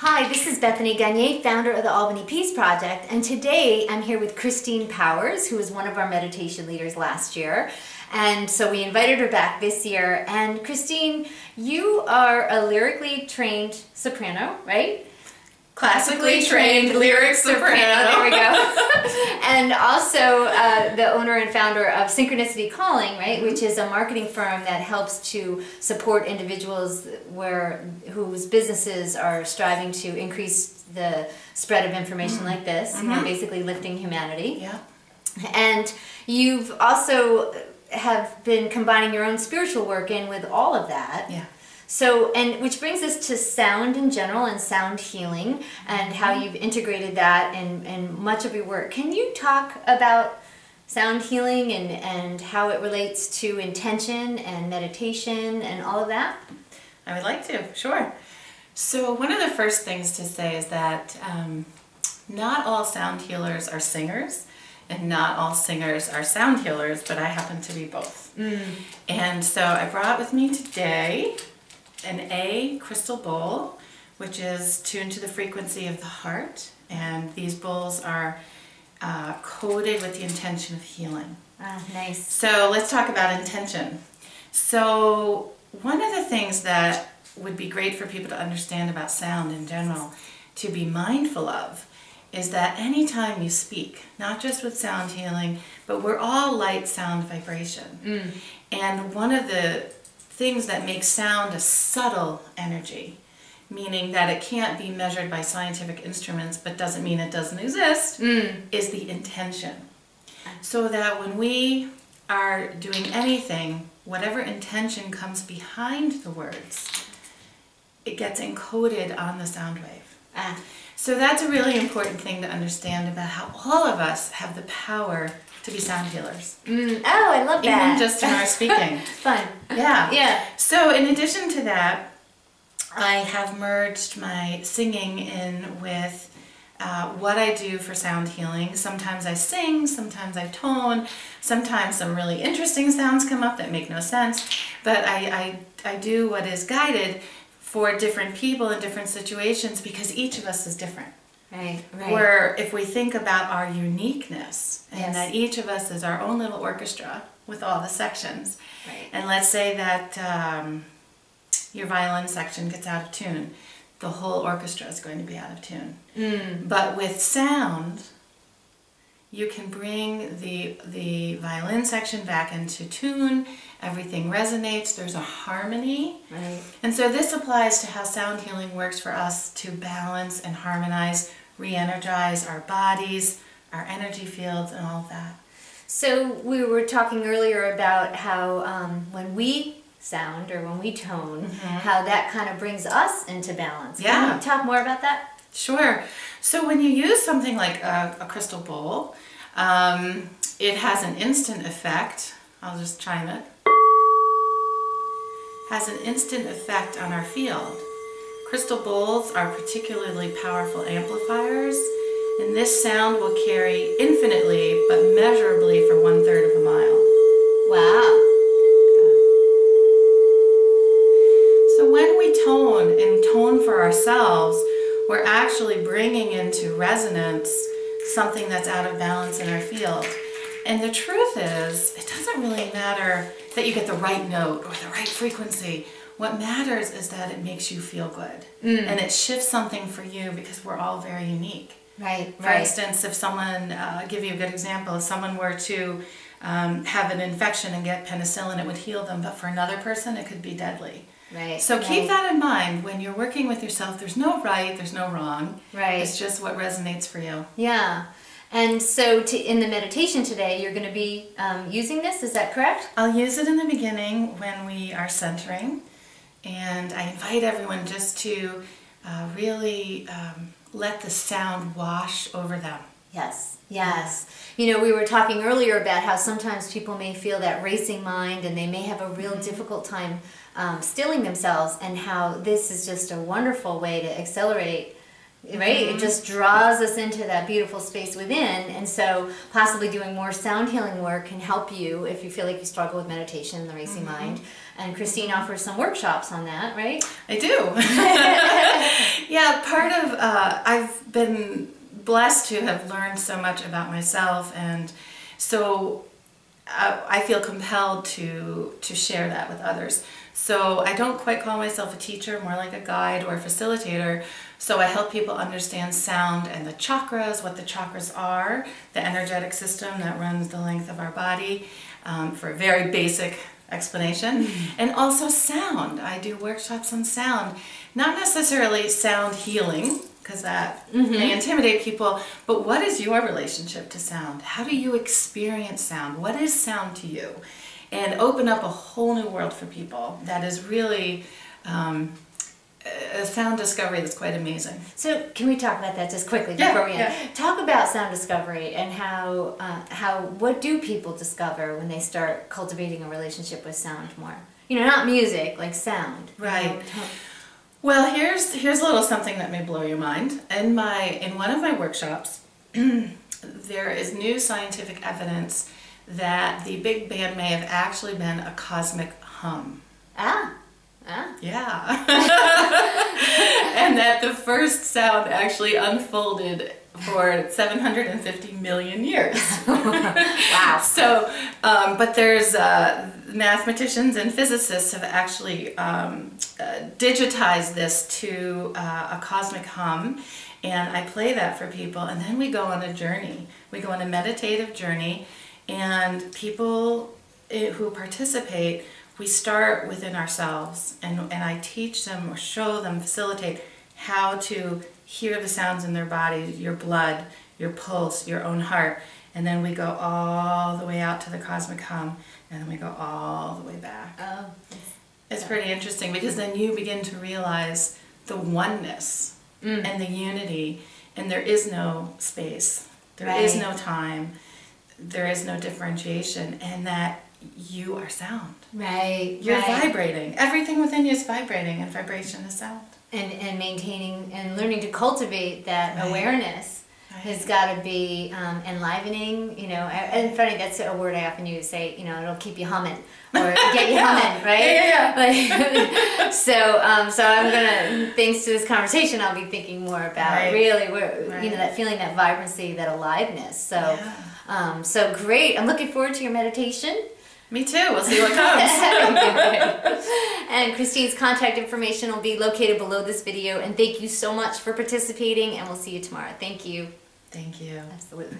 Hi, this is Bethany Gagne, founder of the Albany Peace Project, and today I'm here with Christine Powers, who was one of our meditation leaders last year. And so we invited her back this year. And Christine, you are a lyrically trained soprano, right? Classically trained lyric soprano. There we go. And also the owner and founder of Synchronicity Calling, right, which is a marketing firm that helps to support individuals whose businesses are striving to increase the spread of information like this, you know, basically lifting humanity. Yeah. And you've also have been combining your own spiritual work in with all of that. Yeah. So, and which brings us to sound in general and sound healing and how you've integrated that in much of your work. Can you talk about sound healing and how it relates to intention and meditation and all of that? I would like to, sure. So one of the first things to say is that not all sound healers are singers and not all singers are sound healers, but I happen to be both. And so I brought with me today an A crystal bowl, which is tuned to the frequency of the heart, and these bowls are coated with the intention of healing. Nice. So let's talk about intention. So one of the things that would be great for people to understand about sound in general, to be mindful of, is that anytime you speak, not just with sound healing, but we're all light, sound, vibration. And one of the things that make sound a subtle energy, meaning that it can't be measured by scientific instruments but doesn't mean it doesn't exist, is the intention. So that when we are doing anything, whatever intention comes behind the words, it gets encoded on the sound wave. So that's a really important thing to understand about how all of us have the power to be sound healers. Oh, I love that. Even just in our speaking. Fun. Yeah. Yeah. So in addition to that, I have merged my singing in with what I do for sound healing. Sometimes I sing, sometimes I tone, sometimes some really interesting sounds come up that make no sense, but I do what is guided for different people in different situations because each of us is different. Right. Where if we think about our uniqueness and that each of us is our own little orchestra with all the sections, and let's say that your violin section gets out of tune, the whole orchestra is going to be out of tune. But with sound, you can bring the violin section back into tune, everything resonates, there's a harmony. And so this applies to how sound healing works for us to balance and harmonize, re-energize our bodies, our energy fields, and all of that. So we were talking earlier about how when we sound or when we tone, how that kind of brings us into balance. Can you talk more about that? Sure. So when you use something like a crystal bowl, it has an instant effect. I'll just chime it. Has an instant effect on our field. Crystal bowls are particularly powerful amplifiers, and this sound will carry infinitely but measurably for 1/3 of a mile. Wow. So when we tone and tone for ourselves, we're actually bringing into resonance something that's out of balance in our field. And the truth is, it doesn't really matter that you get the right note or the right frequency. What matters is that it makes you feel good. And it shifts something for you because we're all very unique. For instance, if someone, give you a good example, if someone were to have an infection and get penicillin, it would heal them, but for another person, it could be deadly. So keep that in mind when you're working with yourself. There's no right, there's no wrong. It's just what resonates for you. Yeah. And so in the meditation today, you're going to be using this, is that correct? I'll use it in the beginning when we are centering. And I invite everyone just to really let the sound wash over them. Yes, yes. You know, we were talking earlier about how sometimes people may feel that racing mind and they may have a real difficult time stilling themselves, and how this is just a wonderful way to accelerate, It just draws us into that beautiful space within, and so possibly doing more sound healing work can help you if you feel like you struggle with meditation and the racing mind. And Christine offers some workshops on that, right? I do. Yeah, part of, I've been blessed to have learned so much about myself, and so I feel compelled to share that with others. So I don't quite call myself a teacher, more like a guide or a facilitator. So I help people understand sound and the chakras, what the chakras are, the energetic system that runs the length of our body, for a very basic explanation. And also sound. I do workshops on sound. Not necessarily sound healing, because that may intimidate people, but what is your relationship to sound? How do you experience sound? What is sound to you? And open up a whole new world for people that is really a sound discovery that's quite amazing. So can we talk about that just quickly before we end? Talk about sound discovery and what do people discover when they start cultivating a relationship with sound more? You know, not music, like sound. Right. Well, here's a little something that may blow your mind. In one of my workshops, there is new scientific evidence that the Big Bang may have actually been a cosmic hum. Yeah. And that the first sound actually unfolded for 750 million years. Wow. So, but there's mathematicians and physicists have actually digitized this to a cosmic hum, and I play that for people, and then we go on a journey. We go on a meditative journey, and people who participate, we start within ourselves, and I teach them or show them, facilitate how to hear the sounds in their body, your blood, your pulse, your own heart, and then we go all the way out to the cosmic hum, and then we go all the way back. Oh, it's pretty interesting, because then you begin to realize the oneness and the unity, and there is no space, there is no time, there is no differentiation, and that you are sound. Right. You're vibrating. Everything within you is vibrating, and vibration is sound. And maintaining and learning to cultivate that awareness has got to be enlivening, you know. And funny, that's a word I often use, say, you know, it'll keep you humming or get you humming, right? Like, so I'm gonna, thanks to this conversation, I'll be thinking more about really, you know, that feeling, that vibrancy, that aliveness. So, so great. I'm looking forward to your meditation. Me too. We'll see what comes. And Christine's contact information will be located below this video. And thank you so much for participating, and we'll see you tomorrow. Thank you. Thank you. Absolutely.